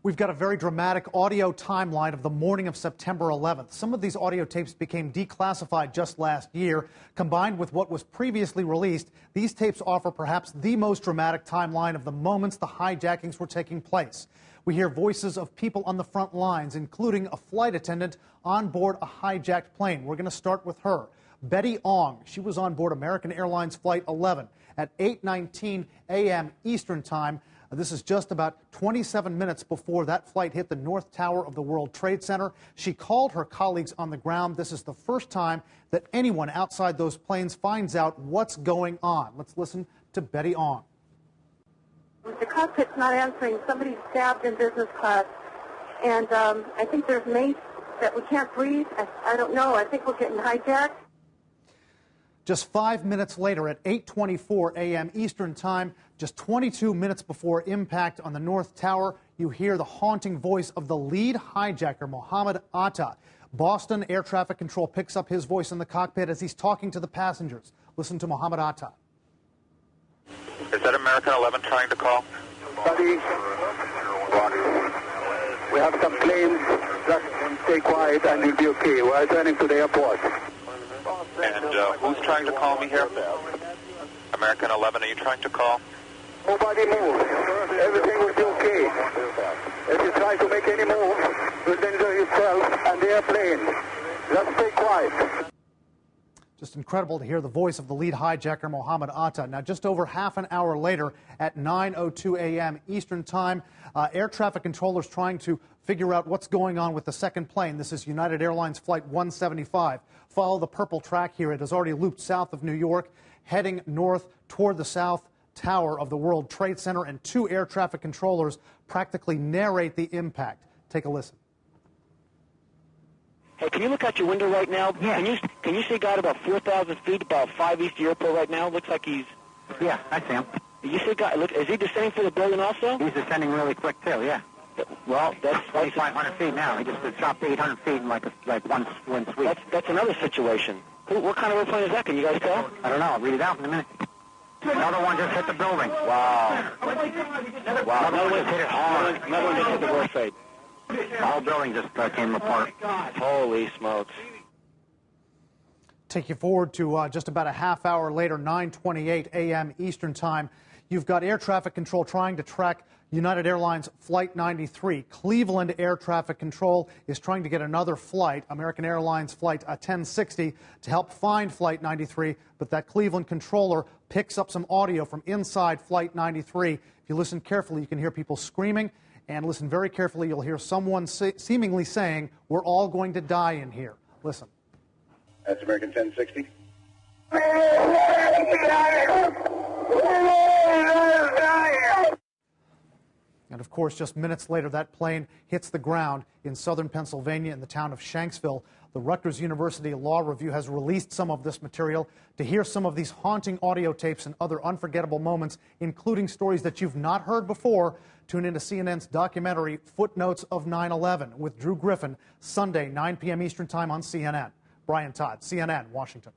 We've got a very dramatic audio timeline of the morning of September 11th. Some of these audio tapes became declassified just last year. Combined with what was previously released, these tapes offer perhaps the most dramatic timeline of the moments the hijackings were taking place. We hear voices of people on the front lines, including a flight attendant on board a hijacked plane. We're going to start with her. Betty Ong. She was on board American Airlines Flight 11 at 8:19 a.m. Eastern Time. This is just about 27 minutes before that flight hit the North Tower of the World Trade Center. She called her colleagues on the ground. This is the first time that anyone outside those planes finds out what's going on. Let's listen to Betty Ong. The cockpit's not answering. Somebody's stabbed in business class. And I think there's mates that we can't breathe. I don't know. I think we're getting hijacked. Just 5 minutes later, at 8:24 a.m. Eastern Time, just 22 minutes before impact on the North Tower, you hear the haunting voice of the lead hijacker, Mohammed Atta. Boston Air Traffic Control picks up his voice in the cockpit as he's talking to the passengers. Listen to Mohammed Atta. Is that American 11 trying to call? Buddy, we have some planes. Just stay quiet and you'll be okay. We're turning to the airport. And who's trying to call me here? American 11, are you trying to call? Nobody move. Everything will be okay. If you try to make any move, you'll injure yourself and the airplane. Just stay quiet. Just incredible to hear the voice of the lead hijacker, Mohammed Atta. Now, just over half an hour later, at 9:02 a.m. Eastern Time, air traffic controllers trying to figure out what's going on with the second plane. This is United Airlines Flight 175. Follow the purple track here. It has already looped south of New York, heading north toward the South Tower of the World Trade Center, and two air traffic controllers practically narrate the impact. Take a listen. Hey, can you look out your window right now? Yeah. Can you see a guy at about 4,000 feet, about 5 east of the airport right now? Looks like he's... Yeah, I see him. You see a guy, look, is he descending for the building also? He's descending really quick, too, yeah. Well, that's 2,500 feet now. He just dropped 800 feet in like one sweep. That's another situation. What kind of airplane is that? Can you guys tell? I don't know. I'll read it out in a minute. Another one just hit the building. Wow. Wow. Another one hit it hard. Another one just hit the World Trade. The whole building just came apart. Holy smokes. Take you forward to just about a half hour later, 9:28 a.m. Eastern Time. You've got air traffic control trying to track United Airlines Flight 93. Cleveland Air Traffic Control is trying to get another flight, American Airlines Flight 1060, to help find Flight 93. But that Cleveland controller picks up some audio from inside Flight 93. If you listen carefully, you can hear people screaming. And listen very carefully, you'll hear someone seemingly saying, "We're all going to die in here." Listen. That's American 1060. And of course, just minutes later, that plane hits the ground in southern Pennsylvania in the town of Shanksville. The Rutgers University Law Review has released some of this material. To hear some of these haunting audio tapes and other unforgettable moments, including stories that you've not heard before, tune into CNN's documentary Footnotes of 9/11 with Drew Griffin, Sunday, 9 p.m. Eastern Time on CNN. Brian Todd, CNN, Washington.